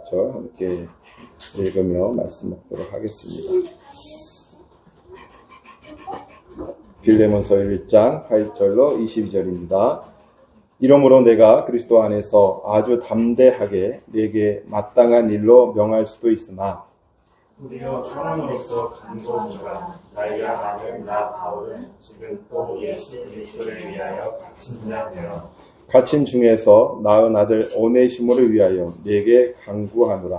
저 함께 읽으며 말씀 먹도록 하겠습니다. 빌레몬서 1장 8절로 22절입니다. 이러므로 내가 그리스도 안에서 아주 담대하게 네게 마땅한 일로 명할 수도 있으나 우리가 사람으로서 간소하노라. 나이가 많은 나 바울은 지금 또 예수 그리스도를 위하여 갇힌 자 되어 갇힌 중에서 낳은 아들 오네시모를 위하여 네게 간구하노라.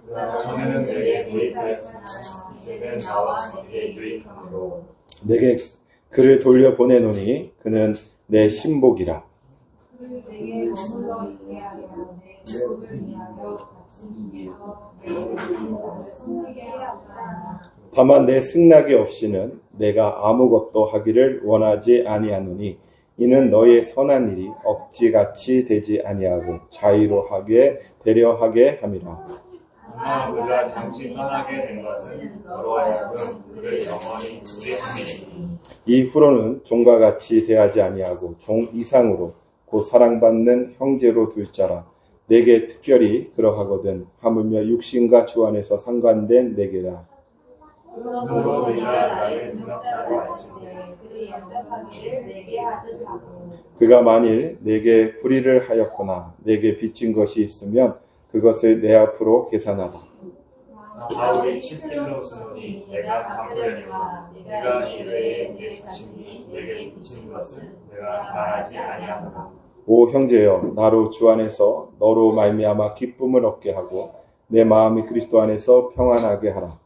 그가 전에는 내게 유익하였으나 이제는 나와 내게 유익함으로 내게 그를 돌려보내노니 그는 내 신복이라. 그를 내게 머물러 있게 하여 내 무릎을 위하여 갇힌 중에서 내 신복을 섬기게 하였잖아. 다만 내 승낙이 없이는 내가 아무것도 하기를 원하지 아니하노니 이는 너의 선한 일이 억지같이 되지 아니하고 자유로하게 되려하게 함이라. 아마 그가 잠시 떠나게 된 것은 너로 하여금 그를 영원히 유리함이니 이후로는 종과 같이 대하지 아니하고 종 이상으로 곧 사랑받는 형제로 둘 자라. 내게 특별히 그러하거든 하물며 육신과 주 안에서 상관된 내게라. 그러므로 네가 나의 동역자로 하시되 그를 영접하기를 내게 하듯 하고 그가 만일 내게 불의를 하였거나 내게 빚진 것이 있으면 그것을 내 앞으로 계산하라. 바울이 친필로 쓰노니 내가 갚으려니와 네가 이외에 내 자신이 내게 빚진 것은 내가 말하지 아니하노라. 오 형제여, 나로 주 안에서 너로 말미암아 기쁨을 얻게 하고 내 마음이 그리스도 안에서 평안하게 하라.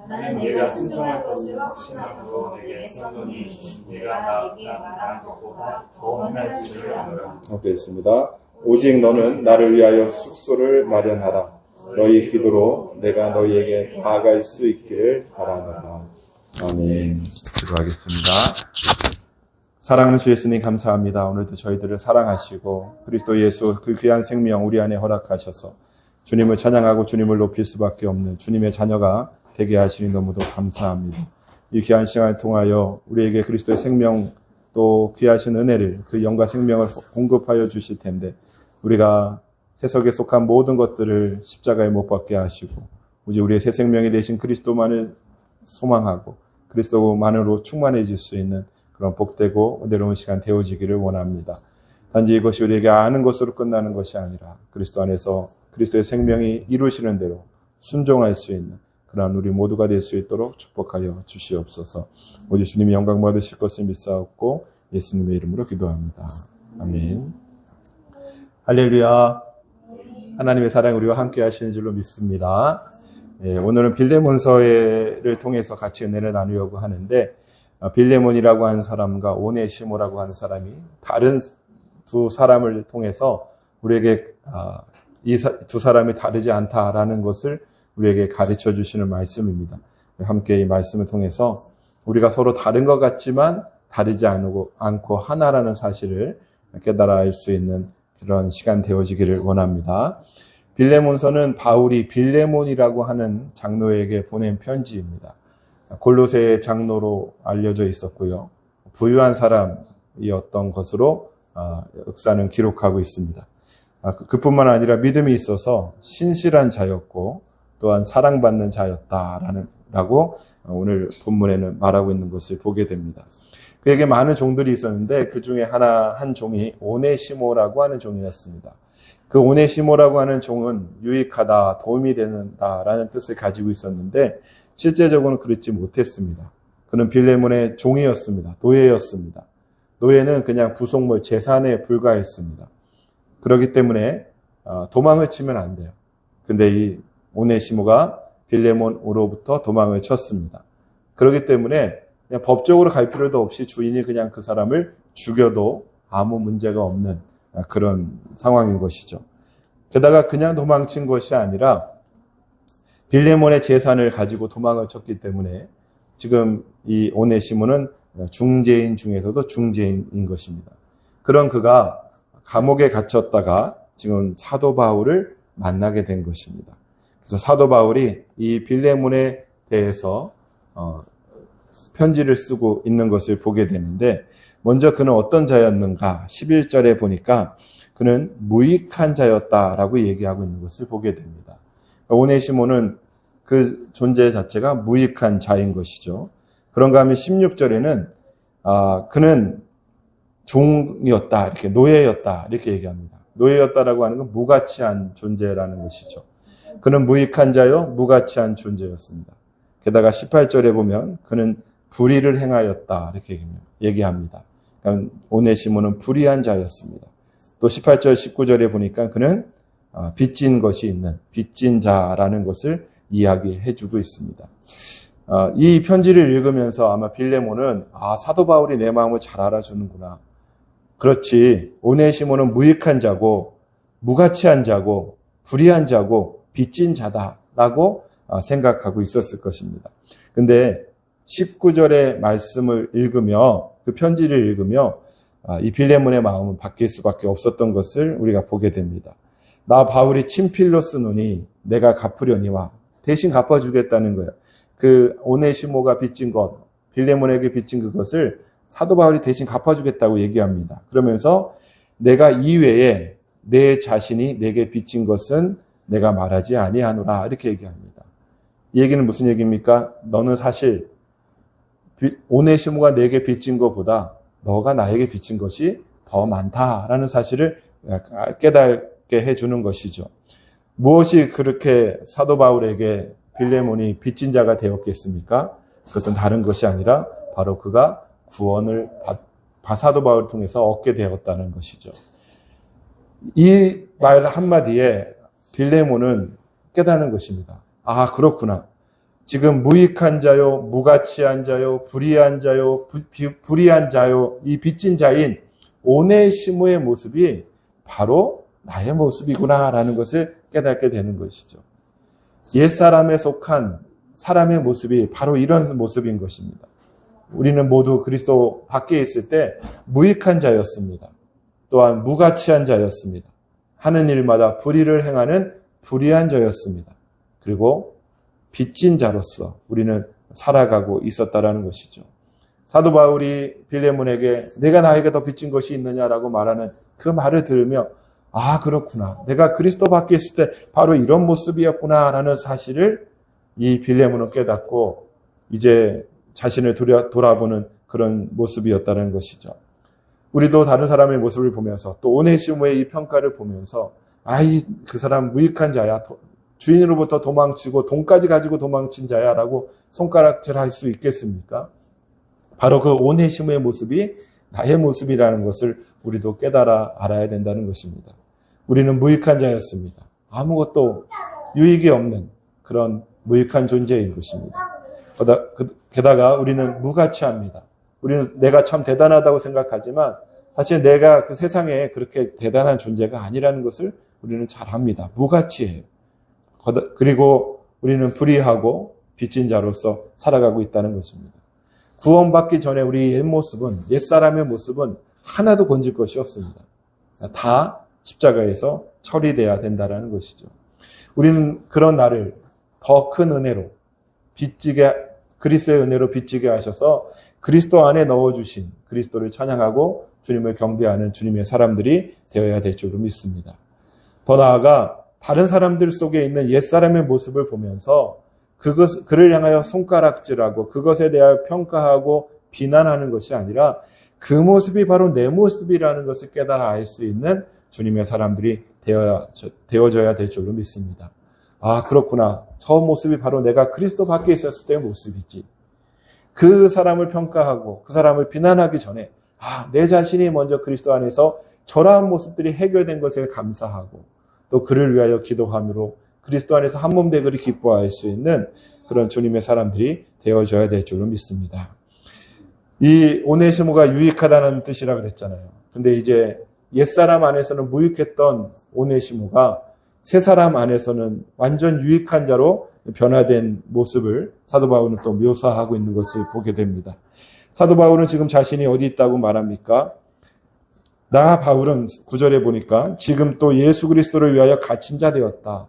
나는 네가 순종할 것을 확신하고 내게 썼노니 네가 내게 말한 것보다 더 행할 줄을 아노라. 하겠습니다. 오직 너는 나를 위하여 숙소를 마련하라. 너희 기도로 내가 너희에게 나아갈 수 있기를 바라노라. 아멘. 기도하겠습니다. 사랑하는 주 예수님 감사합니다. 오늘도 저희들을 사랑하시고 그리스도 예수 그 귀한 생명 우리 안에 허락하셔서 주님을 찬양하고 주님을 높일 수밖에 없는 주님의 자녀가 되게 하시니 너무도 감사합니다. 이 귀한 시간을 통하여 우리에게 그리스도의 생명 또 귀하신 은혜를 그 영과 생명을 공급하여 주실 텐데 우리가 세속에 속한 모든 것들을 십자가에 못 박게 하시고 오직 우리의 새 생명이 되신 그리스도만을 소망하고 그리스도만으로 충만해질 수 있는 그런 복되고 은혜로운 시간 되어지기를 원합니다. 단지 이것이 우리에게 아는 것으로 끝나는 것이 아니라 그리스도 안에서 그리스도의 생명이 이루시는 대로 순종할 수 있는 그러한 우리 모두가 될 수 있도록 축복하여 주시옵소서. 오직 주님이 영광 받으실 것을 믿사옵고 예수님의 이름으로 기도합니다. 아멘. 할렐루야. 하나님의 사랑이 우리와 함께 하시는 줄로 믿습니다. 오늘은 빌레몬서를 통해서 같이 은혜를 나누려고 하는데 빌레몬이라고 하는 사람과 오네시모라고 하는 사람이 다른 두 사람을 통해서 우리에게 이 두 사람이 다르지 않다라는 것을 우리에게 가르쳐 주시는 말씀입니다. 함께 이 말씀을 통해서 우리가 서로 다른 것 같지만 다르지 않고 하나라는 사실을 깨달아 알 수 있는 그런 시간 되어지기를 원합니다. 빌레몬서는 바울이 빌레몬이라고 하는 장로에게 보낸 편지입니다. 골로새 장로로 알려져 있었고요. 부유한 사람이었던 것으로 역사는 기록하고 있습니다. 그뿐만 아니라 믿음이 있어서 신실한 자였고 또한 사랑받는 자였다라고 오늘 본문에는 말하고 있는 것을 보게 됩니다. 그에게 많은 종들이 있었는데 그 중에 한 종이 오네시모라고 하는 종이었습니다. 그 오네시모라고 하는 종은 유익하다, 도움이 된다라는 뜻을 가지고 있었는데 실제적으로는 그렇지 못했습니다. 그는 빌레몬의 종이었습니다. 노예였습니다. 노예는 그냥 부속물, 재산에 불과했습니다. 그렇기 때문에 도망을 치면 안 돼요. 근데 이 오네시모가 빌레몬으로부터 도망을 쳤습니다. 그렇기 때문에 그냥 법적으로 갈 필요도 없이 주인이 그냥 그 사람을 죽여도 아무 문제가 없는 그런 상황인 것이죠. 게다가 그냥 도망친 것이 아니라 빌레몬의 재산을 가지고 도망을 쳤기 때문에 지금 이 오네시모는 중재인 중에서도 중재인인 것입니다. 그런 그가 감옥에 갇혔다가 지금 사도 바울을 만나게 된 것입니다. 그래서 사도 바울이 이 빌레몬에 대해서 편지를 쓰고 있는 것을 보게 되는데 먼저 그는 어떤 자였는가 11절에 보니까 그는 무익한 자였다라고 얘기하고 있는 것을 보게 됩니다. 오네시모는 그 존재 자체가 무익한 자인 것이죠. 그런가 하면 16절에는 그는 종이었다, 이렇게 노예였다, 이렇게 얘기합니다. 노예였다라고 하는 건 무가치한 존재라는 것이죠. 그는 무익한 자요, 무가치한 존재였습니다. 게다가 18절에 보면 그는 불의를 행하였다, 이렇게 얘기합니다. 그러니까 오네시모는 불의한 자였습니다. 또 18절, 19절에 보니까 그는 빚진 것이 있는 빚진 자라는 것을 이야기해주고 있습니다. 이 편지를 읽으면서 아마 빌레몬은 사도 바울이 내 마음을 잘 알아주는구나. 그렇지, 오네시모는 무익한 자고 무가치한 자고 불의한 자고 빚진 자다라고 생각하고 있었을 것입니다. 근데 19절의 말씀을 읽으며 그 편지를 읽으며 이 빌레몬의 마음은 바뀔 수밖에 없었던 것을 우리가 보게 됩니다. 나 바울이 친필로 쓰노니 내가 갚으려니와, 대신 갚아주겠다는 거예요. 그 오네시모가 빚진 것, 빌레몬에게 빚진 그것을 사도 바울이 대신 갚아주겠다고 얘기합니다. 그러면서 내가 이외에 내 자신이 내게 빚진 것은 내가 말하지 아니하노라, 이렇게 얘기합니다. 이 얘기는 무슨 얘기입니까? 너는 사실 오네시모가 내게 빚진 것보다 너가 나에게 빚진 것이 더 많다라는 사실을 깨닫게 해주는 것이죠. 무엇이 그렇게 사도 바울에게 빌레몬이 빚진 자가 되었겠습니까? 그것은 다른 것이 아니라 바로 그가 구원을 사도 바울을 통해서 얻게 되었다는 것이죠. 이 말 한마디에 빌레몬은 깨닫는 것입니다. 그렇구나. 지금 무익한 자요, 무가치한 자요, 불의한 자요, 불의한 자요, 이 빚진 자인 오네시모의 모습이 바로 나의 모습이구나라는 것을 깨닫게 되는 것이죠. 옛사람에 속한 사람의 모습이 바로 이런 모습인 것입니다. 우리는 모두 그리스도 밖에 있을 때 무익한 자였습니다. 또한 무가치한 자였습니다. 하는 일마다 불의를 행하는 불의한 자였습니다. 그리고 빚진 자로서 우리는 살아가고 있었다라는 것이죠. 사도 바울이 빌레몬에게 내가 나에게 더 빚진 것이 있느냐라고 말하는 그 말을 들으며 그렇구나. 내가 그리스도 밖에 있을 때 바로 이런 모습이었구나라는 사실을 이 빌레몬은 깨닫고 이제 자신을 돌아보는 그런 모습이었다는 것이죠. 우리도 다른 사람의 모습을 보면서 또 오네시모의 이 평가를 보면서 그 사람 무익한 자야. 주인으로부터 도망치고 돈까지 가지고 도망친 자야라고 손가락질할 수 있겠습니까? 바로 그 오네시모의 모습이 나의 모습이라는 것을 우리도 깨달아 알아야 된다는 것입니다. 우리는 무익한 자였습니다. 아무것도 유익이 없는 그런 무익한 존재인 것입니다. 게다가 우리는 무가치합니다. 우리는 내가 참 대단하다고 생각하지만 사실 내가 그 세상에 그렇게 대단한 존재가 아니라는 것을 우리는 잘 압니다. 무가치해요. 그리고 우리는 불의하고 빚진 자로서 살아가고 있다는 것입니다. 구원받기 전에 우리 옛사람의 모습은 하나도 건질 것이 없습니다. 다 십자가에서 처리돼야 된다는 것이죠. 우리는 그런 나를 더 큰 은혜로 그리스도의 은혜로 빚지게 하셔서 그리스도 안에 넣어주신 그리스도를 찬양하고 주님을 경배하는 주님의 사람들이 되어야 될 줄로 믿습니다. 더 나아가 다른 사람들 속에 있는 옛사람의 모습을 보면서 그를 향하여 손가락질하고 그것에 대하여 평가하고 비난하는 것이 아니라 그 모습이 바로 내 모습이라는 것을 깨달아 알 수 있는 주님의 사람들이 되어져야 될 줄로 믿습니다. 그렇구나. 저 모습이 바로 내가 그리스도 밖에 있었을 때의 모습이지. 그 사람을 평가하고 그 사람을 비난하기 전에 내 자신이 먼저 그리스도 안에서 저러한 모습들이 해결된 것에 감사하고 또 그를 위하여 기도함으로 그리스도 안에서 한 몸 되기를 기뻐할 수 있는 그런 주님의 사람들이 되어져야 될 줄로 믿습니다. 이 오네시모가 유익하다는 뜻이라 그랬잖아요. 근데 이제 옛사람 안에서는 무익했던 오네시모가 새 사람 안에서는 완전 유익한 자로 변화된 모습을 사도 바울은 또 묘사하고 있는 것을 보게 됩니다. 사도 바울은 지금 자신이 어디 있다고 말합니까? 나 바울은 9절에 보니까 지금 또 예수 그리스도를 위하여 갇힌 자 되었다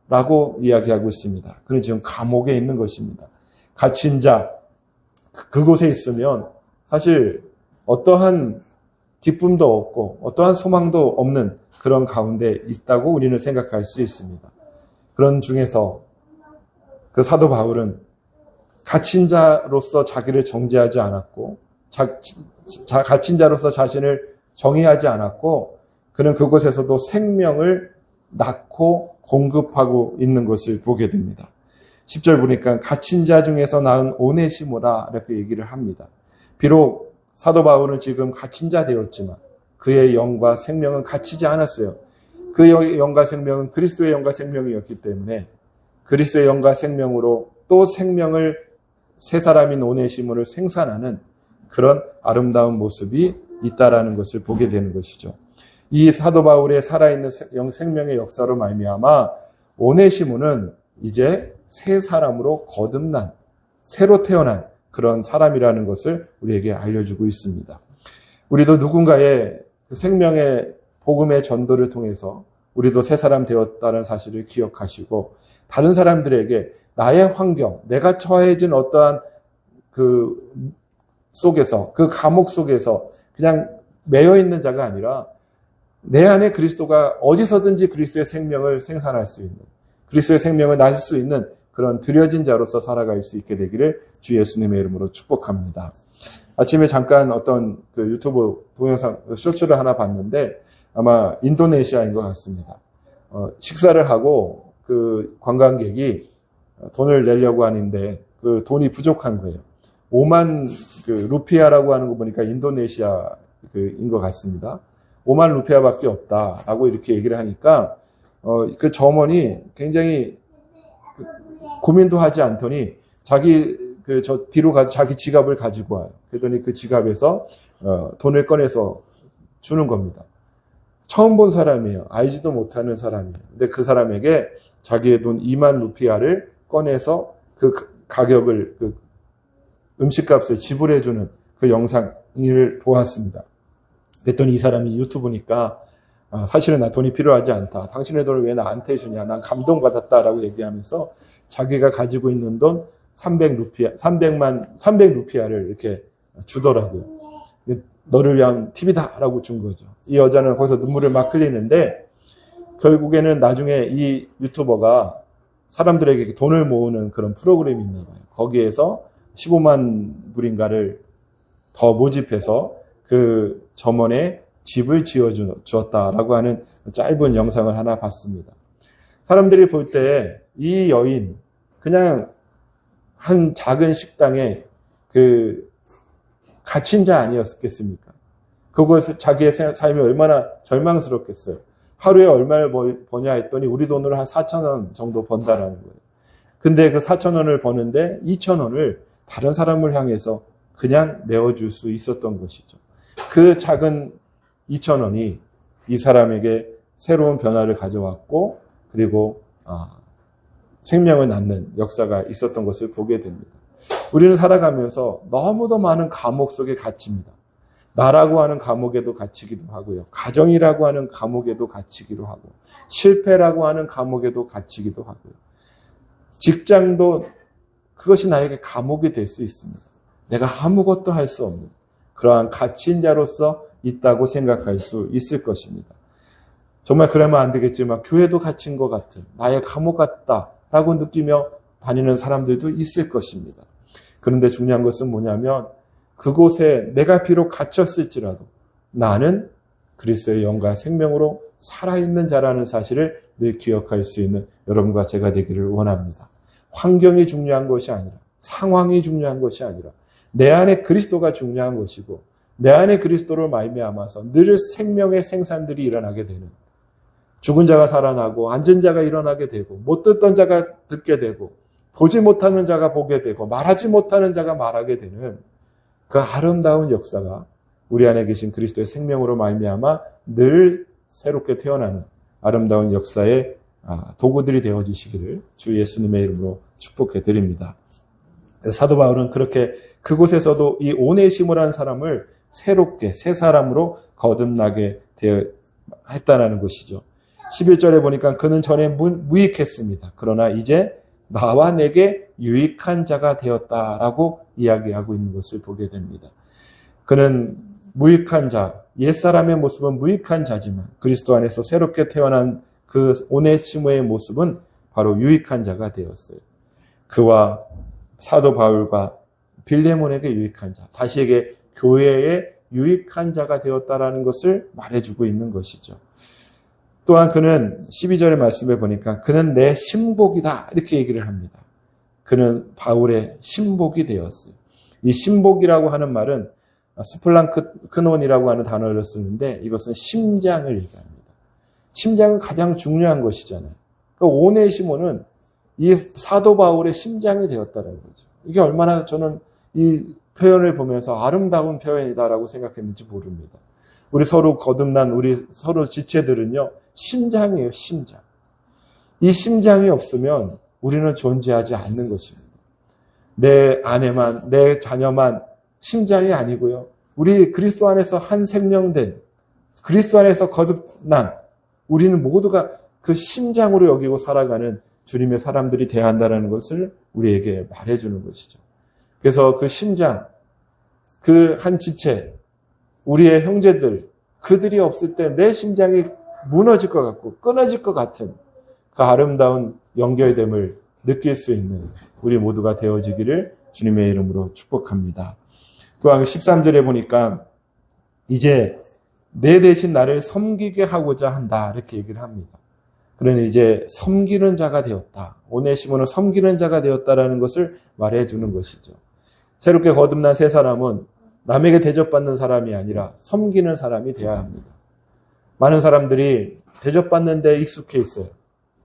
라고 이야기하고 있습니다. 그는 지금 감옥에 있는 것입니다. 갇힌 자, 그곳에 있으면 사실 어떠한 기쁨도 없고 어떠한 소망도 없는 그런 가운데 있다고 우리는 생각할 수 있습니다. 그런 중에서 그 사도 바울은 갇힌 자로서 자기를 정죄하지 않았고 갇힌 자로서 자신을 정의하지 않았고 그는 그곳에서도 생명을 낳고 공급하고 있는 것을 보게 됩니다. 10절 보니까 갇힌 자 중에서 낳은 오네시모라 이렇게 얘기를 합니다. 비록 사도 바울은 지금 갇힌 자 되었지만 그의 영과 생명은 갇히지 않았어요. 그의 영과 생명은 그리스도의 영과 생명이었기 때문에 그리스도의 영과 생명으로 또 생명을 새 사람인 오네시모를 생산하는 그런 아름다운 모습이 있다라는 것을 보게 되는 것이죠. 이 사도 바울의 살아있는 생명의 역사로 말미암아 오네시모는 이제 새 사람으로 거듭난 새로 태어난 그런 사람이라는 것을 우리에게 알려주고 있습니다. 우리도 누군가의 생명의 복음의 전도를 통해서 우리도 새 사람 되었다는 사실을 기억하시고 다른 사람들에게 나의 환경, 내가 처해진 어떠한 그 속에서 그 감옥 속에서 그냥 매여 있는 자가 아니라 내 안에 그리스도가 어디서든지 그리스도의 생명을 생산할 수 있는 그리스도의 생명을 낳을 수 있는 그런 드려진 자로서 살아갈 수 있게 되기를 주 예수님의 이름으로 축복합니다. 아침에 잠깐 어떤 그 유튜브 동영상 쇼츠를 하나 봤는데 아마 인도네시아인 것 같습니다. 식사를 하고 그 관광객이 돈을 내려고 하는데 그 돈이 부족한 거예요. 5만 그 루피아라고 하는 거 보니까 인도네시아인 것 같습니다. 5만 루피아밖에 없다라고 이렇게 얘기를 하니까 그 점원이 굉장히 고민도 하지 않더니 저 뒤로 가서 자기 지갑을 가지고 와요. 그랬더니 그 지갑에서 돈을 꺼내서 주는 겁니다. 처음 본 사람이에요. 알지도 못하는 사람이에요. 근데 그 사람에게 자기의 돈 2만 루피아를 꺼내서 그 가격을 그 음식값을 지불해주는 그 영상을 보았습니다. 그랬더니 이 사람이 유튜브니까 사실은 나 돈이 필요하지 않다. 당신의 돈을 왜 나한테 주냐. 난 감동받았다라고 얘기하면서 자기가 가지고 있는 돈 300루피아를 이렇게 주더라고요. 너를 위한 팁이다라고 준 거죠. 이 여자는 거기서 눈물을 막 흘리는데 결국에는 나중에 이 유튜버가 사람들에게 돈을 모으는 그런 프로그램이 있나 봐요. 거기에서 15만 불인가를 더 모집해서 그 점원의 집을 지어주었다라고 하는 짧은 영상을 하나 봤습니다. 사람들이 볼 때 이 여인 그냥 한 작은 식당에 그 갇힌 자 아니었겠습니까? 그것을 자기의 삶이 얼마나 절망스럽겠어요. 하루에 얼마를 버냐 했더니 우리 돈으로 한 4,000원 정도 번다라는 거예요. 근데 그 4,000원을 버는데 2,000원을 다른 사람을 향해서 그냥 내어줄 수 있었던 것이죠. 그 작은 2,000원이 이 사람에게 새로운 변화를 가져왔고 그리고 생명을 낳는 역사가 있었던 것을 보게 됩니다. 우리는 살아가면서 너무도 많은 감옥 속에 갇힙니다. 나라고 하는 감옥에도 갇히기도 하고요. 가정이라고 하는 감옥에도 갇히기도 하고 실패라고 하는 감옥에도 갇히기도 하고요. 직장도 그것이 나에게 감옥이 될 수 있습니다. 내가 아무것도 할 수 없는 그러한 갇힌 자로서 있다고 생각할 수 있을 것입니다. 정말 그러면 안 되겠지만 교회도 갇힌 것 같은 나의 감옥 같다라고 느끼며 다니는 사람들도 있을 것입니다. 그런데 중요한 것은 뭐냐면 그곳에 내가 비록 갇혔을지라도 나는 그리스도의 영과 생명으로 살아있는 자라는 사실을 늘 기억할 수 있는 여러분과 제가 되기를 원합니다. 환경이 중요한 것이 아니라 상황이 중요한 것이 아니라 내 안에 그리스도가 중요한 것이고 내 안에 그리스도를 말미암아서 늘 생명의 생산들이 일어나게 되는 죽은 자가 살아나고 앉은 자가 일어나게 되고 못 듣던 자가 듣게 되고 보지 못하는 자가 보게 되고 말하지 못하는 자가 말하게 되는 그 아름다운 역사가 우리 안에 계신 그리스도의 생명으로 말미암아 늘 새롭게 태어나는 아름다운 역사의 도구들이 되어지시기를 주 예수님의 이름으로 축복해 드립니다. 사도 바울은 그렇게 그곳에서도 이 오네시모라는 사람을 새롭게 새 사람으로 거듭나게 했다는 것이죠. 11절에 보니까 그는 전에 무익했습니다. 그러나 이제 나와 내게 유익한 자가 되었다라고 이야기하고 있는 것을 보게 됩니다. 그는 무익한 자, 옛사람의 모습은 무익한 자지만 그리스도 안에서 새롭게 태어난 그 오네시모의 모습은 바로 유익한 자가 되었어요. 그와 사도 바울과 빌레몬에게 유익한 자, 다시에게 교회에 유익한 자가 되었다라는 것을 말해주고 있는 것이죠. 또한 그는 12절의 말씀에 보니까 그는 내 신복이다 이렇게 얘기를 합니다. 그는 바울의 신복이 되었어요. 이 신복이라고 하는 말은 스플랑크논이라고 하는 단어를 쓰는데 이것은 심장을 얘기합니다. 심장은 가장 중요한 것이잖아요. 그러니까 오네시모는 이 사도 바울의 심장이 되었다는 거죠. 이게 얼마나 저는 이 표현을 보면서 아름다운 표현이다라고 생각했는지 모릅니다. 우리 서로 거듭난 우리 서로 지체들은요, 심장이에요, 심장. 이 심장이 없으면 우리는 존재하지 않는 것입니다. 내 아내만, 내 자녀만 심장이 아니고요. 우리 그리스도 안에서 한 생명된, 그리스도 안에서 거듭난 우리는 모두가 그 심장으로 여기고 살아가는 주님의 사람들이 되어야 한다는 것을 우리에게 말해주는 것이죠. 그래서 그 심장, 그 한 지체, 우리의 형제들, 그들이 없을 때 내 심장이 무너질 것 같고 끊어질 것 같은 그 아름다운 연결됨을 느낄 수 있는 우리 모두가 되어지기를 주님의 이름으로 축복합니다. 또한 13절에 보니까 이제 내 대신 나를 섬기게 하고자 한다 이렇게 얘기를 합니다. 그러니 이제 섬기는 자가 되었다. 오네시모는 섬기는 자가 되었다라는 것을 말해주는 것이죠. 새롭게 거듭난 새 사람은 남에게 대접받는 사람이 아니라 섬기는 사람이 되어야 합니다. 많은 사람들이 대접받는 데 익숙해 있어요.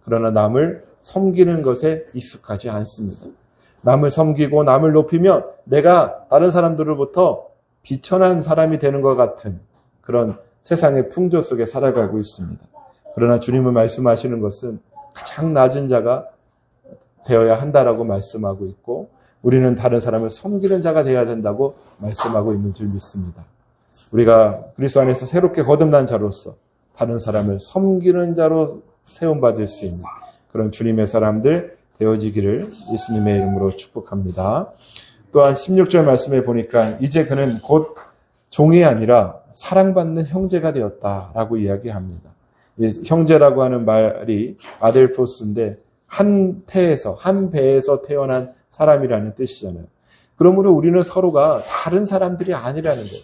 그러나 남을 섬기는 것에 익숙하지 않습니다. 남을 섬기고 남을 높이면 내가 다른 사람들로부터 비천한 사람이 되는 것 같은 그런 세상의 풍조 속에 살아가고 있습니다. 그러나 주님은 말씀하시는 것은 가장 낮은 자가 되어야 한다라고 말씀하고 있고 우리는 다른 사람을 섬기는 자가 되어야 된다고 말씀하고 있는 줄 믿습니다. 우리가 그리스도 안에서 새롭게 거듭난 자로서 다른 사람을 섬기는 자로 세움받을 수 있는 그런 주님의 사람들 되어지기를 예수님의 이름으로 축복합니다. 또한 16절 말씀에 보니까 이제 그는 곧 종이 아니라 사랑받는 형제가 되었다라고 이야기합니다. 형제라고 하는 말이 아델포스인데 한 태에서 한 배에서 태어난 사람이라는 뜻이잖아요. 그러므로 우리는 서로가 다른 사람들이 아니라는 거예요.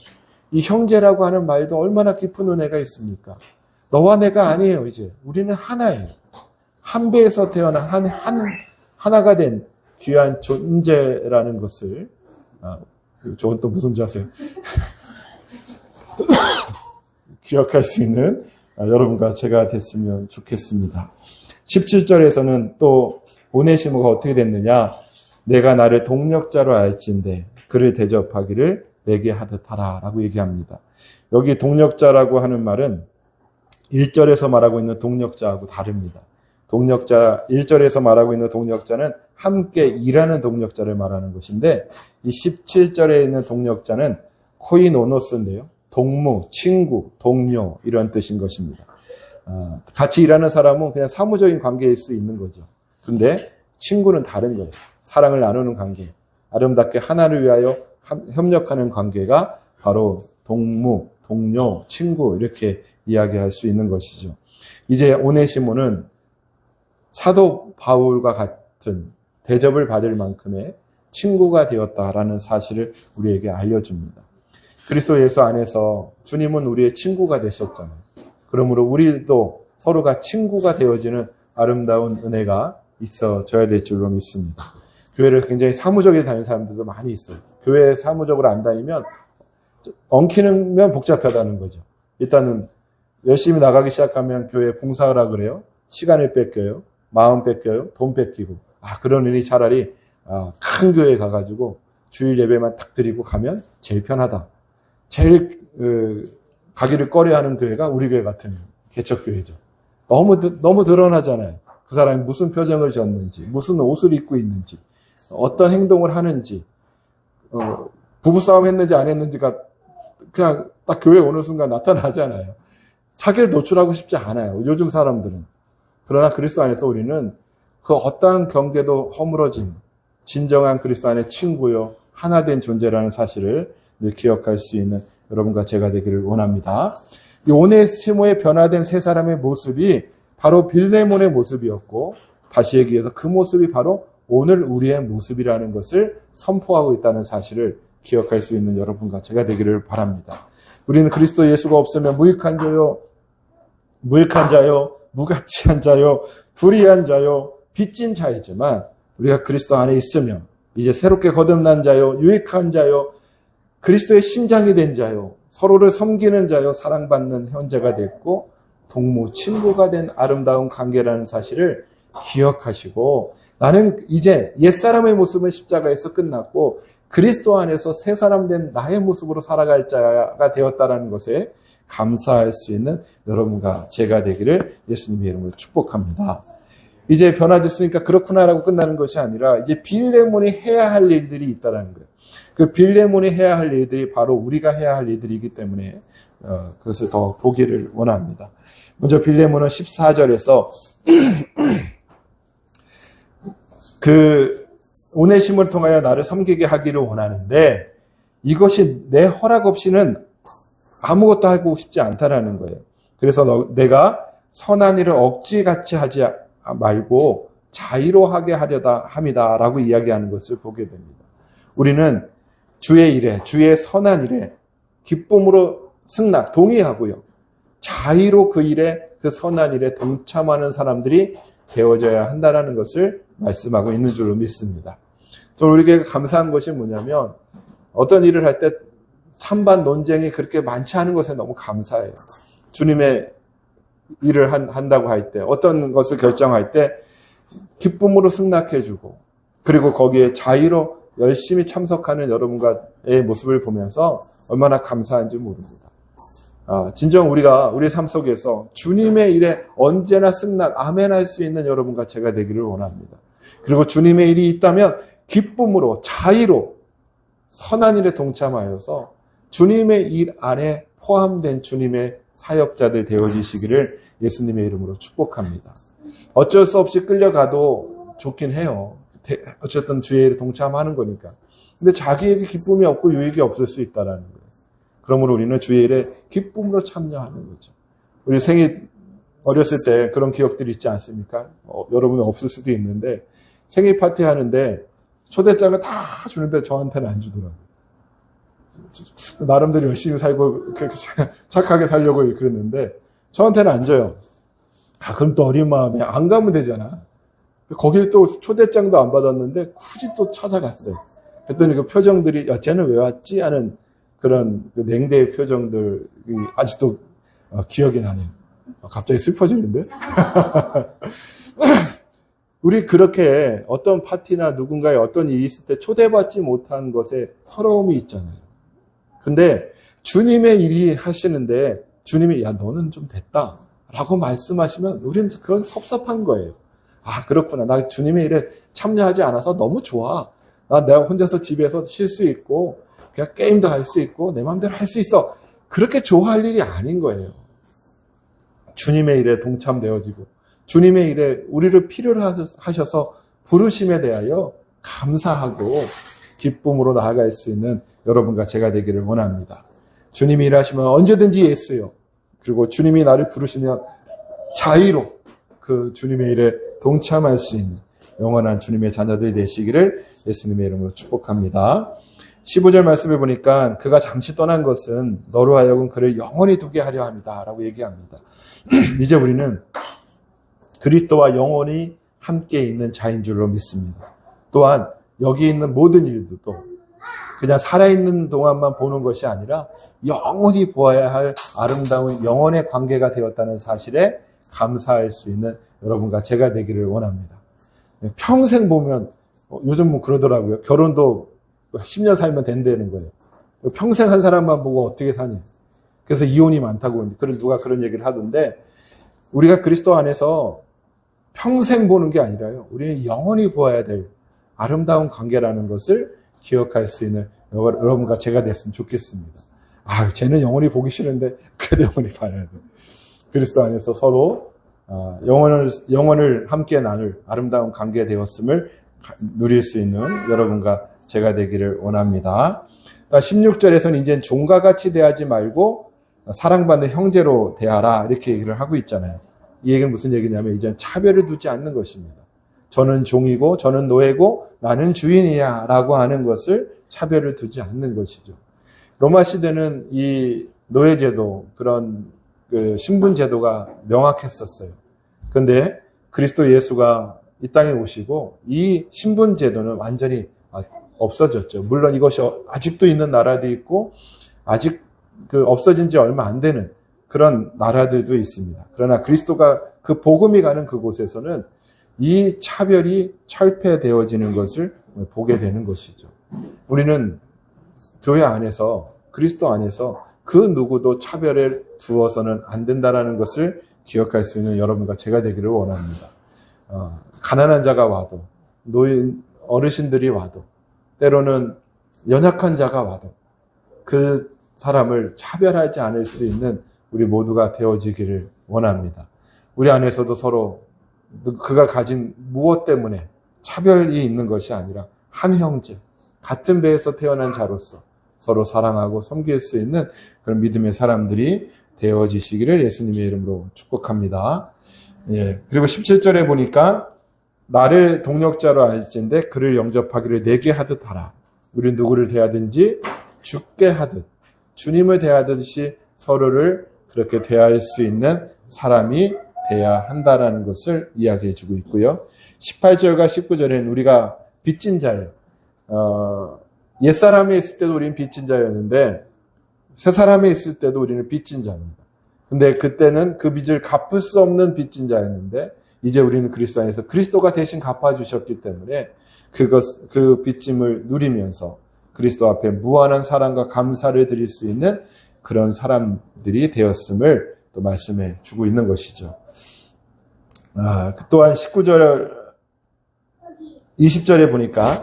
이 형제라고 하는 말도 얼마나 깊은 은혜가 있습니까? 너와 내가 아니에요. 이제 우리는 하나예요. 한 배에서 태어난 하나가 된 귀한 존재라는 것을 저건 또 무슨 줄 아세요? 기억할 수 있는 여러분과 제가 됐으면 좋겠습니다. 17절에서는 또 오네시모가 어떻게 됐느냐? 내가 나를 동력자로 알진대 그를 대접하기를 내게 하듯 하라 라고 얘기합니다. 여기 동력자라고 하는 말은 1절에서 말하고 있는 동력자하고 다릅니다. 동력자, 1절에서 말하고 있는 동력자는 함께 일하는 동력자를 말하는 것인데 이 17절에 있는 동력자는 코이노노스인데요. 동무, 친구, 동료 이런 뜻인 것입니다. 같이 일하는 사람은 그냥 사무적인 관계일 수 있는 거죠. 근데 친구는 다른 거예요. 사랑을 나누는 관계, 아름답게 하나를 위하여 협력하는 관계가 바로 동무, 동료, 친구 이렇게 이야기할 수 있는 것이죠. 이제 오네시모는 사도 바울과 같은 대접을 받을 만큼의 친구가 되었다라는 사실을 우리에게 알려줍니다. 그리스도 예수 안에서 주님은 우리의 친구가 되셨잖아요. 그러므로 우리도 서로가 친구가 되어지는 아름다운 은혜가 있어져야 될 줄로 믿습니다. 교회를 굉장히 사무적으로 다니는 사람들도 많이 있어요. 교회 사무적으로 안 다니면 엉키면 복잡하다는 거죠. 일단은 열심히 나가기 시작하면 교회 봉사하라 그래요. 시간을 뺏겨요. 마음 뺏겨요. 돈 뺏기고. 그러느니 차라리 큰 교회에 가가지고 주일 예배만 딱 드리고 가면 제일 편하다. 제일 가기를 꺼려하는 교회가 우리 교회 같은 개척교회죠. 너무 드러나잖아요. 그 사람이 무슨 표정을 지었는지, 무슨 옷을 입고 있는지, 어떤 행동을 하는지, 부부싸움 했는지 안 했는지가 그냥 딱 교회 오는 순간 나타나잖아요. 자기를 노출하고 싶지 않아요. 요즘 사람들은. 그러나 그리스도 안에서 우리는 그 어떠한 경계도 허물어진 진정한 그리스도 안의 친구요 하나 된 존재라는 사실을 늘 기억할 수 있는 여러분과 제가 되기를 원합니다. 이 오네시모의 변화된 세 사람의 모습이 바로 빌레몬의 모습이었고, 다시 얘기해서 그 모습이 바로 오늘 우리의 모습이라는 것을 선포하고 있다는 사실을 기억할 수 있는 여러분과 제가 되기를 바랍니다. 우리는 그리스도 예수가 없으면 무익한 자요, 무가치한 자요, 불의한 자요, 빚진 자이지만 우리가 그리스도 안에 있으면 이제 새롭게 거듭난 자요, 유익한 자요, 그리스도의 심장이 된 자요, 서로를 섬기는 자요, 사랑받는 형제가 됐고 동무, 친구가 된 아름다운 관계라는 사실을 기억하시고, 나는 이제 옛사람의 모습은 십자가에서 끝났고 그리스도 안에서 새 사람 된 나의 모습으로 살아갈 자가 되었다는 것에 감사할 수 있는 여러분과 제가 되기를 예수님의 이름으로 축복합니다. 이제 변화됐으니까 그렇구나라고 끝나는 것이 아니라 이제 빌레몬이 해야 할 일들이 있다는 거예요. 그 빌레몬이 해야 할 일들이 바로 우리가 해야 할 일들이기 때문에 그것을 더 보기를 원합니다. 먼저 빌레몬은 14절에서 그 오네시모를 통하여 나를 섬기게 하기를 원하는데 이것이 내 허락 없이는 아무것도 하고 싶지 않다라는 거예요. 그래서 내가 선한 일을 억지같이 하지 말고 자의로하게 하려다 합니다라고 이야기하는 것을 보게 됩니다. 우리는 주의 일에, 주의 선한 일에 기쁨으로 승낙, 동의하고요. 자의로 그 일에, 그 선한 일에 동참하는 사람들이 되어져야 한다는 것을 말씀하고 있는 줄로 믿습니다. 또 우리에게 감사한 것이 뭐냐면 어떤 일을 할 때 찬반 논쟁이 그렇게 많지 않은 것에 너무 감사해요. 주님의 일을 한다고 할 때, 어떤 것을 결정할 때 기쁨으로 승낙해주고, 그리고 거기에 자의로 열심히 참석하는 여러분과의 모습을 보면서 얼마나 감사한지 모릅니다. 진정 우리가 우리 삶 속에서 주님의 일에 언제나 승낙, 아멘 할 수 있는 여러분과 제가 되기를 원합니다. 그리고 주님의 일이 있다면 기쁨으로, 자의로 선한 일에 동참하여서 주님의 일 안에 포함된 주님의 사역자들 되어지시기를 예수님의 이름으로 축복합니다. 어쩔 수 없이 끌려가도 좋긴 해요. 어쨌든 주의 일에 동참하는 거니까. 근데 자기에게 기쁨이 없고 유익이 없을 수 있다는 거예요. 그러므로 우리는 주의 일에 기쁨으로 참여하는 거죠. 우리 생일 어렸을 때 그런 기억들이 있지 않습니까? 여러분은 없을 수도 있는데 생일 파티 하는데 초대장을 다 주는데 저한테는 안 주더라고요. 나름대로 열심히 살고 착하게 살려고 그랬는데 저한테는 안 줘요. 그럼 또 어린 마음에 안 가면 되잖아. 거기에 또 초대장도 안 받았는데 굳이 또 찾아갔어요. 그랬더니 그 표정들이 쟤는 왜 왔지? 하는 그런 그 냉대의 표정들이 아직도 기억이 나네요. 갑자기 슬퍼지는데? 우리 그렇게 어떤 파티나 누군가의 어떤 일이 있을 때 초대받지 못한 것에 서러움이 있잖아요. 근데 주님의 일이 하시는데 주님이 너는 좀 됐다 라고 말씀하시면 우리는 그건 섭섭한 거예요. 그렇구나. 나 주님의 일에 참여하지 않아서 너무 좋아. 내가 혼자서 집에서 쉴 수 있고 그냥 게임도 할 수 있고 내 마음대로 할 수 있어. 그렇게 좋아할 일이 아닌 거예요. 주님의 일에 동참되어지고 주님의 일에 우리를 필요로 하셔서 부르심에 대하여 감사하고 기쁨으로 나아갈 수 있는 여러분과 제가 되기를 원합니다. 주님이 일하시면 언제든지 예수요. 그리고 주님이 나를 부르시면 자의로 그 주님의 일에 동참할 수 있는 영원한 주님의 자녀들이 되시기를 예수님의 이름으로 축복합니다. 15절 말씀해 보니까 그가 잠시 떠난 것은 너로 하여금 그를 영원히 두게 하려 합니다. 라고 얘기합니다. 이제 우리는 그리스도와 영원히 함께 있는 자인 줄로 믿습니다. 또한 여기 있는 모든 일들도 그냥 살아있는 동안만 보는 것이 아니라 영원히 보아야 할 아름다운 영원의 관계가 되었다는 사실에 감사할 수 있는 여러분과 제가 되기를 원합니다. 평생 보면 요즘 뭐 그러더라고요. 결혼도 10년 살면 된다는 거예요. 평생 한 사람만 보고 어떻게 사니? 그래서 이혼이 많다고 누가 그런 얘기를 하던데 우리가 그리스도 안에서 평생 보는 게 아니라요. 우리는 영원히 보아야 될 아름다운 관계라는 것을 기억할 수 있는 여러분과 제가 됐으면 좋겠습니다. 쟤는 영원히 보기 싫은데 그래도 영원히 봐야 돼. 그리스도 안에서 서로 영원을 함께 나눌 아름다운 관계 되었음을 누릴 수 있는 여러분과 제가 되기를 원합니다. 16절에서는 이제 종과 같이 대하지 말고 사랑받는 형제로 대하라 이렇게 얘기를 하고 있잖아요. 이 얘기는 무슨 얘기냐면 이제 차별을 두지 않는 것입니다. 저는 종이고 저는 노예고 나는 주인이야 라고 하는 것을 차별을 두지 않는 것이죠. 로마 시대는 이 노예제도, 그런 그 신분제도가 명확했었어요. 그런데 그리스도 예수가 이 땅에 오시고 이 신분제도는 완전히 없어졌죠. 물론 이것이 아직도 있는 나라도 있고 아직 없어진 지 얼마 안 되는 그런 나라들도 있습니다. 그러나 그리스도가 그 복음이 가는 그곳에서는 이 차별이 철폐되어지는 것을 보게 되는 것이죠. 우리는 교회 안에서, 그리스도 안에서 그 누구도 차별을 두어서는 안 된다는 것을 기억할 수 있는 여러분과 제가 되기를 원합니다. 가난한 자가 와도, 노인, 어르신들이 와도, 때로는 연약한 자가 와도 그 사람을 차별하지 않을 수 있는 우리 모두가 되어지기를 원합니다. 우리 안에서도 서로 그가 가진 무엇 때문에 차별이 있는 것이 아니라 한 형제, 같은 배에서 태어난 자로서 서로 사랑하고 섬길 수 있는 그런 믿음의 사람들이 되어지시기를 예수님의 이름으로 축복합니다. 예. 그리고 17절에 보니까 나를 동력자로 알지인데 그를 영접하기를 내게 하듯 하라. 우리 누구를 대하든지 주께 하듯, 주님을 대하듯이 서로를 그렇게 대할 수 있는 사람이 돼야 한다라는 것을 이야기해 주고 있고요. 18절과 19절에는 우리가 빚진 자예요. 옛사람에 있을 때도 우리는 빚진 자였는데 새사람에 있을 때도 우리는 빚진 자입니다. 근데 그때는 그 빚을 갚을 수 없는 빚진 자였는데 이제 우리는 그리스도 안에서 그리스도가 대신 갚아주셨기 때문에 그 빚짐을 누리면서 그리스도 앞에 무한한 사랑과 감사를 드릴 수 있는 그런 사람들이 되었음을 또 말씀해 주고 있는 것이죠. 또한 19절, 20절에 보니까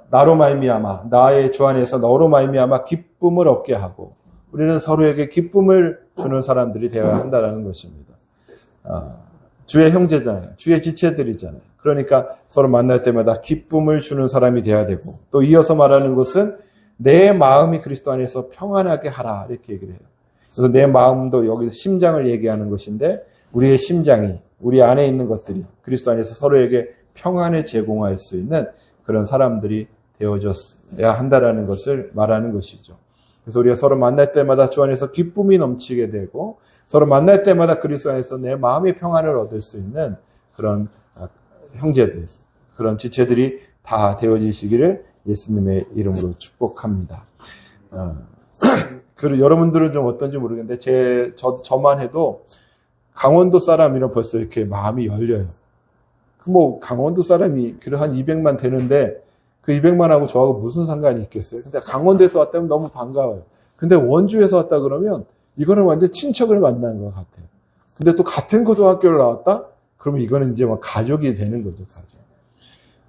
나로 말미암아 나의 주 안에서 너로 말미암아 기쁨을 얻게 하고 우리는 서로에게 기쁨을 주는 사람들이 되어야 한다는 것입니다. 주의 형제잖아요. 주의 지체들이잖아요. 그러니까 서로 만날 때마다 기쁨을 주는 사람이 되어야 되고 또 이어서 말하는 것은 내 마음이 그리스도 안에서 평안하게 하라 이렇게 얘기를 해요. 그래서 내 마음도 여기서 심장을 얘기하는 것인데 우리의 심장이 우리 안에 있는 것들이 그리스도 안에서 서로에게 평안을 제공할 수 있는 그런 사람들이 되어져야 한다라는 것을 말하는 것이죠. 그래서 우리가 서로 만날 때마다 주 안에서 기쁨이 넘치게 되고 서로 만날 때마다 그리스도 안에서 내 마음의 평안을 얻을 수 있는 그런 형제들, 그런 지체들이 다 되어지시기를 예수님의 이름으로 축복합니다. 그리고 여러분들은 좀 어떤지 모르겠는데 저만 해도 강원도 사람이면 벌써 이렇게 마음이 열려요. 강원도 사람이 한 200만 되는데 그 200만하고 저하고 무슨 상관이 있겠어요? 근데 강원도에서 왔다면 너무 반가워요. 근데 원주에서 왔다 그러면 이거는 완전 친척을 만나는 것 같아요. 근데 또 같은 고등학교를 나왔다? 그러면 이거는 이제 가족이 되는 거죠, 가족.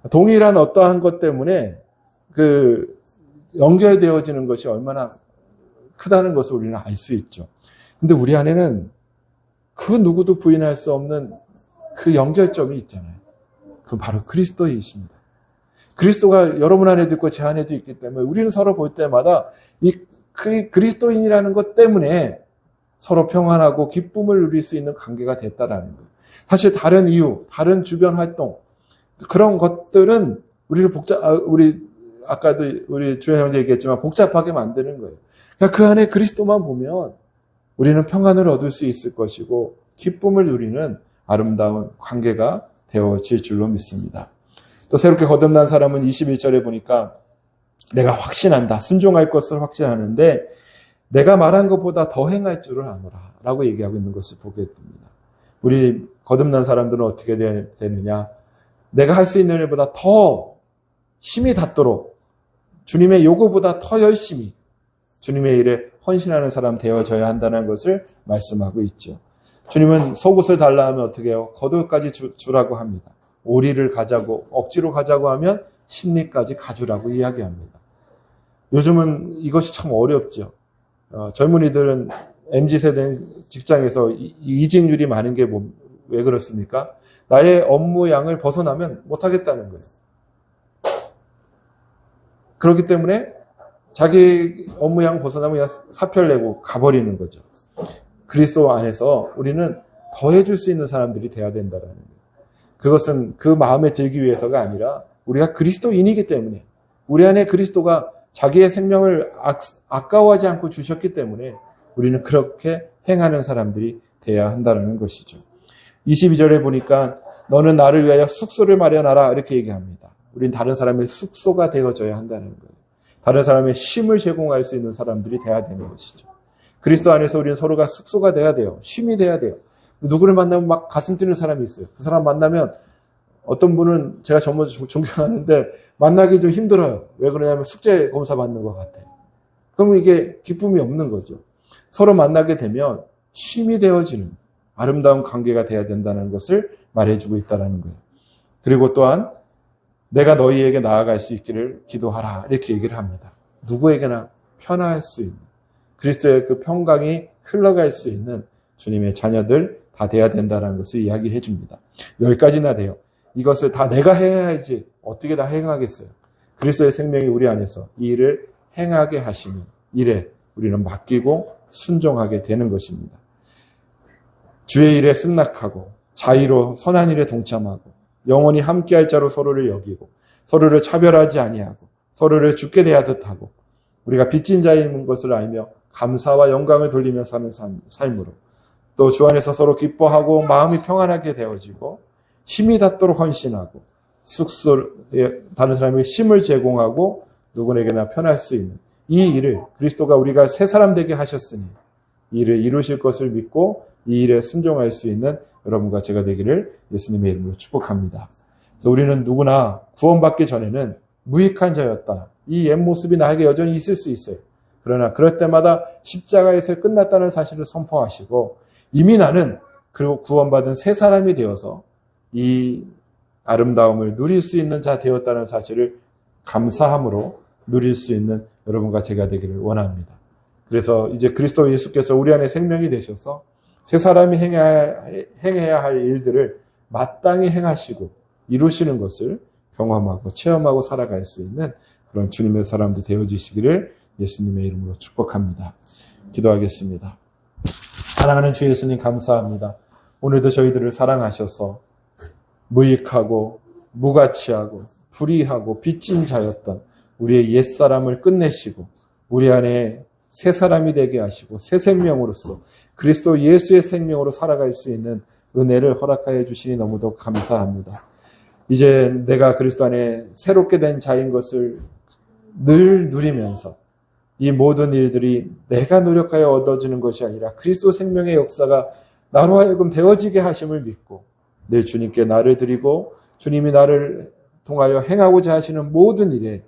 동일한 어떠한 것 때문에 연결되어지는 것이 얼마나 크다는 것을 우리는 알 수 있죠. 근데 우리 안에는 그 누구도 부인할 수 없는 그 연결점이 있잖아요. 그건 바로 그리스도이십니다. 그리스도가 여러분 안에도 있고 제 안에도 있기 때문에 우리는 서로 볼 때마다 이 그리스도인이라는 것 때문에 서로 평안하고 기쁨을 누릴 수 있는 관계가 됐다라는 거예요. 사실 다른 이유, 다른 주변 활동 그런 것들은 아까도 우리 주현 형제 얘기했지만 복잡하게 만드는 거예요. 그러니까 그 안에 그리스도만 보면 우리는 평안을 얻을 수 있을 것이고 기쁨을 누리는 아름다운 관계가 되어질 줄로 믿습니다. 또 새롭게 거듭난 사람은 21절에 보니까 내가 확신한다. 순종할 것을 확신하는데 내가 말한 것보다 더 행할 줄을 아노라 라고 얘기하고 있는 것을 보게 됩니다. 우리 거듭난 사람들은 어떻게 되느냐. 내가 할 수 있는 일보다 더 힘이 닿도록 주님의 요구보다 더 열심히 주님의 일에 헌신하는 사람 되어져야 한다는 것을 말씀하고 있죠. 주님은 속옷을 달라 하면 어떻게 해요? 겉옷까지 주라고 합니다. 오리를 가자고 억지로 가자고 하면 심리까지 가주라고 이야기합니다. 요즘은 이것이 참 어렵죠. 젊은이들은 MZ세대 직장에서 이직률이 많은 게 왜 그렇습니까? 나의 업무 양을 벗어나면 못하겠다는 거예요. 그렇기 때문에 자기 업무양 벗어나면 그냥 사표를 내고 가버리는 거죠. 그리스도 안에서 우리는 더해줄 수 있는 사람들이 돼야 된다라는 거예요. 그것은 그 마음에 들기 위해서가 아니라 우리가 그리스도인이기 때문에, 우리 안에 그리스도가 자기의 생명을 아까워하지 않고 주셨기 때문에 우리는 그렇게 행하는 사람들이 돼야 한다는 것이죠. 22절에 보니까 너는 나를 위하여 숙소를 마련하라 이렇게 얘기합니다. 우린 다른 사람의 숙소가 되어져야 한다는 거예요. 다른 사람의 쉼을 제공할 수 있는 사람들이 돼야 되는 것이죠. 그리스도 안에서 우리는 서로가 숙소가 돼야 돼요. 쉼이 돼야 돼요. 누구를 만나면 막 가슴 뛰는 사람이 있어요. 그 사람 만나면 어떤 분은 제가 정말 존경하는데 만나기 좀 힘들어요. 왜 그러냐면 숙제 검사 받는 것 같아요. 그러면 이게 기쁨이 없는 거죠. 서로 만나게 되면 쉼이 되어지는 아름다운 관계가 돼야 된다는 것을 말해주고 있다는 거예요. 그리고 또한 내가 너희에게 나아갈 수 있기를 기도하라 이렇게 얘기를 합니다. 누구에게나 편할 수 있는 그리스도의 그 평강이 흘러갈 수 있는 주님의 자녀들 다 돼야 된다는 것을 이야기해 줍니다. 여기까지나 돼요. 이것을 다 내가 해야지 어떻게 다 행하겠어요. 그리스도의 생명이 우리 안에서 이 일을 행하게 하시는 일에 우리는 맡기고 순종하게 되는 것입니다. 주의 일에 승낙하고 자의로 선한 일에 동참하고 영원히 함께할 자로 서로를 여기고 서로를 차별하지 아니하고 서로를 죽게 대하듯 하고 우리가 빚진 자인 것을 알며 감사와 영광을 돌리며 사는 삶으로 또 주 안에서 서로 기뻐하고 마음이 평안하게 되어지고 힘이 닿도록 헌신하고 숙소에 다른 사람에게 쉼을 제공하고 누구에게나 편할 수 있는 이 일을 그리스도가 우리가 새 사람 되게 하셨으니 이 일을 이루실 것을 믿고 이 일에 순종할 수 있는 여러분과 제가 되기를 예수님의 이름으로 축복합니다. 그래서 우리는 누구나 구원받기 전에는 무익한 자였다. 이 옛 모습이 나에게 여전히 있을 수 있어요. 그러나 그럴 때마다 십자가에서 끝났다는 사실을 선포하시고 이미 나는 그리고 구원받은 새 사람이 되어서 이 아름다움을 누릴 수 있는 자 되었다는 사실을 감사함으로 누릴 수 있는 여러분과 제가 되기를 원합니다. 그래서 이제 그리스도 예수께서 우리 안에 생명이 되셔서 새 사람이 행해야 할 일들을 마땅히 행하시고 이루시는 것을 경험하고 체험하고 살아갈 수 있는 그런 주님의 사람들 되어주시기를 예수님의 이름으로 축복합니다. 기도하겠습니다. 사랑하는 주 예수님 감사합니다. 오늘도 저희들을 사랑하셔서 무익하고 무가치하고 불의하고 빚진 자였던 우리의 옛사람을 끝내시고 우리 안에 새 사람이 되게 하시고 새 생명으로서 그리스도 예수의 생명으로 살아갈 수 있는 은혜를 허락하여 주시니 너무도 감사합니다. 이제 내가 그리스도 안에 새롭게 된 자인 것을 늘 누리면서 이 모든 일들이 내가 노력하여 얻어지는 것이 아니라 그리스도 생명의 역사가 나로 하여금 되어지게 하심을 믿고 늘 주님께 나를 드리고 주님이 나를 통하여 행하고자 하시는 모든 일에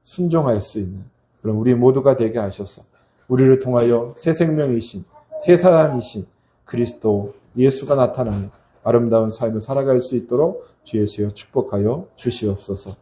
순종할 수 있는 그런 우리 모두가 되게 하셔서 우리를 통하여 새 생명이신 새 사람이신 그리스도 예수가 나타나는 아름다운 삶을 살아갈 수 있도록 주 예수여 축복하여 주시옵소서.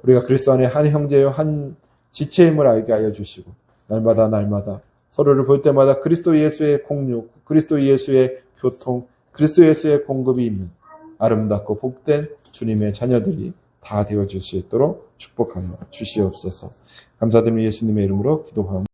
우리가 그리스도 안에 한 형제여 한 지체임을 알게 하여 주시고 날마다 서로를 볼 때마다 그리스도 예수의 공육, 그리스도 예수의 교통, 그리스도 예수의 공급이 있는 아름답고 복된 주님의 자녀들이 다 되어줄 수 있도록 축복하여 주시옵소서. 감사드리며 예수님의 이름으로 기도합니다.